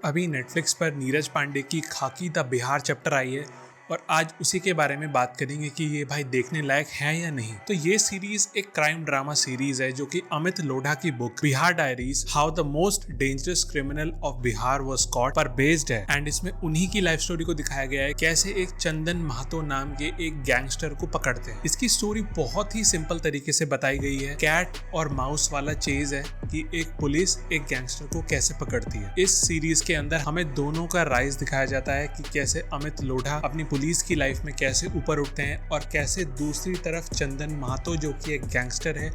अभी नेटफ्लिक्स पर नीरज पांडे की खाकी द बिहार चैप्टर आई है और आज उसी के बारे में बात करेंगे कि ये भाई देखने लायक है या नहीं। तो ये सीरीज एक क्राइम ड्रामा सीरीज है जो कि अमित लोढ़ा की book Bihar diaries how the most dangerous criminal of Bihar was cot पर बेस्ड है। एंड इसमें उन्हीं की लाइफ स्टोरी को दिखाया गया है कैसे एक चंदन महतो नाम के एक गैंगस्टर को पकड़ते हैं। इसकी स्टोरी बहुत ही सिंपल तरीके से बताई गई है। कैट और माउस वाला चेज है कि एक पुलिस एक गैंगस्टर को कैसे पकड़ती है। इस सीरीज के अंदर हमें दोनों का राइज दिखाया जाता है कि कैसे अमित लोढ़ा अपनी पुलिस की लाइफ में कैसे ऊपर उठते हैं और कैसे दूसरी तरफ चंदन महतो जो कि एक गैंगस्टर है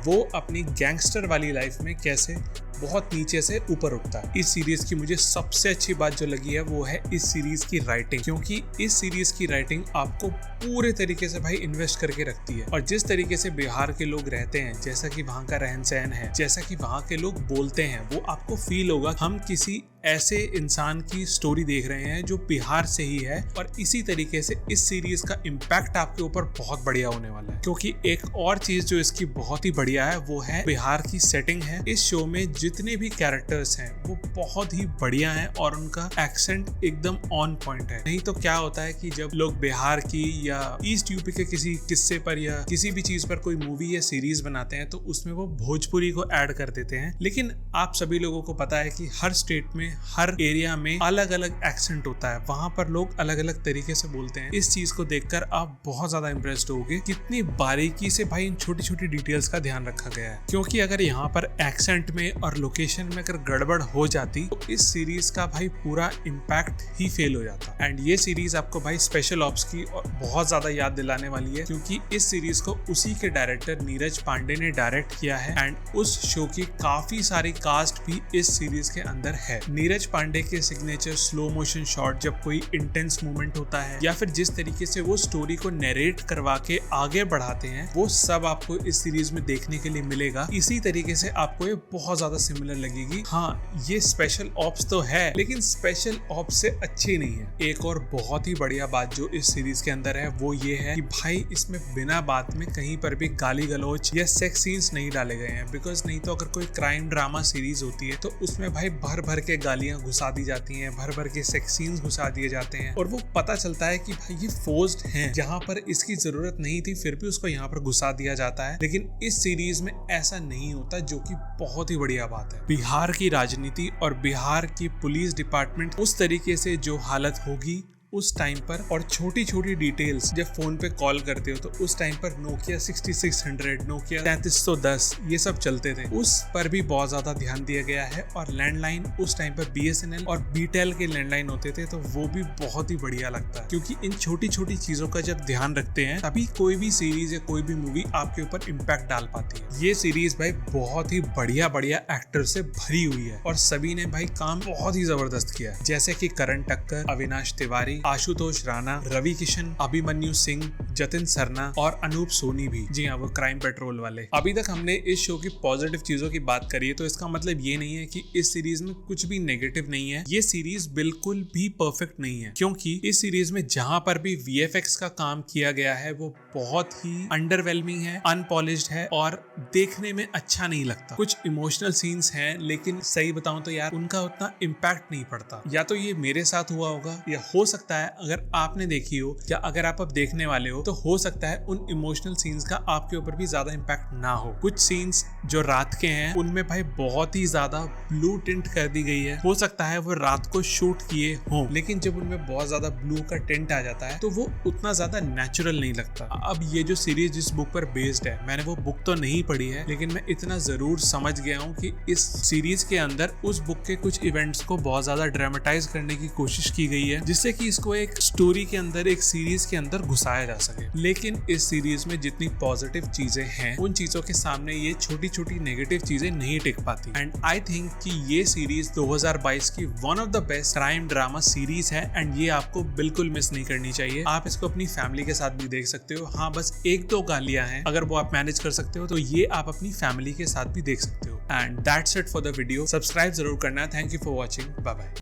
वो अपनी गैंगस्टर वाली लाइफ में कैसे बहुत नीचे से ऊपर उठता है। इस सीरीज की मुझे सबसे अच्छी बात जो लगी है वो है इस सीरीज की राइटिंग, क्योंकि इस सीरीज की राइटिंग आपको पूरे तरीके से भाई इन्वेस्ट करके रखती है। और जिस तरीके से बिहार के लोग रहते हैं, जैसा कि वहाँ का रहन सहन है, जैसा कि वहाँ के लोग बोलते हैं, वो आपको फील होगा हम किसी ऐसे इंसान की स्टोरी देख रहे हैं जो बिहार से ही है। और इसी तरीके से इस सीरीज का इम्पैक्ट आपके ऊपर बहुत बढ़िया होने वाला है, क्योंकि एक और चीज जो इसकी बहुत ही बढ़िया है वो है बिहार की सेटिंग है। इस शो में जितने भी कैरेक्टर्स हैं वो बहुत ही बढ़िया हैं और उनका एक्सेंट एकदम ऑन पॉइंट है। नहीं तो क्या होता है कि जब लोग बिहार की या ईस्ट यूपी के किसी किस्से पर या किसी भी चीज पर कोई मूवी या सीरीज बनाते हैं तो उसमें वो भोजपुरी को ऐड कर देते हैं। लेकिन आप सभी लोगों को पता है कि हर स्टेट में हर एरिया में अलग अलग एक्सेंट होता है, वहां पर लोग अलग अलग तरीके से बोलते हैं। इस चीज को देखकर आप बहुत ज्यादा इंप्रेस्ड होगे कितनी बारीकी से भाई इन छोटी छोटी डिटेल्स का ध्यान रखा गया है। क्योंकि अगर यहाँ पर एक्सेंट में और लोकेशन में अगर गड़बड़ हो जाती तो इस सीरीज का भाई पूरा इम्पैक्ट ही फेल हो जाता। एंड ये सीरीज आपको भाई स्पेशल ऑप्स की बहुत ज्यादा याद दिलाने वाली है, क्योंकि इस सीरीज को उसी के डायरेक्टर नीरज पांडे ने डायरेक्ट किया है। एंड उस शो की काफी सारी कास्ट भी इस सीरीज के अंदर है। नीरज पांडे के सिग्नेचर स्लो मोशन शॉट, जब कोई इंटेंस मूवमेंट होता है या फिर जिस तरीके से वो स्टोरी को नरेट करवा के आगे बढ़ाते हैं, वो सब आपको इस सीरीज में देखने के लिए मिलेगा। इसी तरीके से आपको ये बहुत ज्यादा सिमिलर लगेगी। हाँ, ये स्पेशल ऑप्स तो है लेकिन स्पेशल ऑप्स से अच्छी नहीं है। एक और बहुत ही बढ़िया बात जो इस सीरीज के अंदर है वो ये है कि भाई इसमें बिना बात में कहीं पर भी गाली गलौज या सेक्स सीन्स नहीं डाले गए हैं। बिकॉज नहीं तो अगर कोई क्राइम ड्रामा सीरीज होती है तो उसमें भाई भर भर के गालियां घुसा दी जाती हैं, भर भर के सेक्स सीन्स घुसा दिए जाते हैं और वो पता चलता है कि भाई ये फोर्स्ड हैं, जहां पर इसकी जरूरत नहीं थी फिर भी उसको यहाँ पर घुसा दिया जाता है। लेकिन इस सीरीज में ऐसा नहीं होता, जो कि बहुत ही बढ़िया बात है। बिहार की राजनीति और बिहार की पुलिस डिपार्टमेंट उस तरीके से जो हालत होगी उस टाइम पर, और छोटी छोटी डिटेल्स जब फोन पे कॉल करते हो तो उस टाइम पर नोकिया 6600, नोकिया 3310 ये सब चलते थे, उस पर भी बहुत ज्यादा ध्यान दिया गया है। और लैंडलाइन उस टाइम पर BSNL और बीटेल के लैंडलाइन होते थे तो वो भी बहुत ही बढ़िया लगता है, क्योंकि इन छोटी छोटी चीजों का जब ध्यान रखते हैं तभी कोई भी सीरीज या कोई भी मूवी आपके ऊपर इम्पैक्ट डाल पाती है। ये सीरीज भाई बहुत ही बढ़िया बढ़िया एक्टर से भरी हुई है और सभी ने भाई काम बहुत ही जबरदस्त किया है, जैसे कि करण टक्कर, अविनाश तिवारी, आशुतोष राणा, रवि किशन, अभिमन्यु सिंह, जतिन सरना और अनूप सोनी भी। जी हाँ, वो क्राइम पेट्रोल वाले। अभी तक हमने इस शो की पॉजिटिव चीजों की बात करी है, तो इसका मतलब ये नहीं है कि इस सीरीज में कुछ भी नेगेटिव नहीं है। ये सीरीज बिल्कुल भी परफेक्ट नहीं है, क्योंकि इस सीरीज में जहां पर भी VFX का काम किया गया है वो बहुत ही अंडरवेलमिंग है, अनपॉलिश्ड है और देखने में अच्छा नहीं लगता। कुछ इमोशनल सीन्स हैं लेकिन सही बताऊं तो यार उनका उतना इम्पैक्ट नहीं पड़ता। या तो ये मेरे साथ हुआ होगा या हो सकता है अगर आपने देखी हो या अगर आप अब देखने वाले हो तो हो सकता है उन इमोशनल सीन्स का आपके ऊपर भी ज्यादा इम्पैक्ट ना हो। कुछ सीन्स जो रात के हैं उनमें भाई बहुत ही ज्यादा ब्लू टिंट कर दी गई है, हो सकता है वो रात को शूट किए हों, लेकिन जब उनमें बहुत ज्यादा ब्लू का टिंट आ जाता है तो वो उतना ज्यादा नेचुरल नहीं लगता। अब ये जो सीरीज जिस बुक पर बेस्ड है, मैंने वो बुक तो नहीं पढ़ी है लेकिन मैं इतना जरूर समझ गया हूँ कि इस सीरीज के अंदर उस बुक के कुछ इवेंट्स को बहुत ज्यादा ड्रामेटाइज करने की कोशिश की गई है, जिससे कि इसको एक स्टोरी के अंदर, एक सीरीज के अंदर घुसाया जा सके। लेकिन इस सीरीज में जितनी पॉजिटिव चीजें हैं उन चीजों के सामने ये छोटी छोटी नेगेटिव चीजें नहीं टिक पाती। एंड आई थिंक कि ये सीरीज 2022 की one of the best crime drama series है एंड ये आपको बिल्कुल मिस नहीं करनी चाहिए। आप इसको अपनी फैमिली के साथ भी देख सकते हो। हाँ, बस एक दो गालियां हैं, अगर वो आप मैनेज कर सकते हो तो ये आप अपनी फैमिली के साथ भी देख सकते हो। And that's it for the video. Subscribe जरूर करना। Thank you for watching. Bye bye.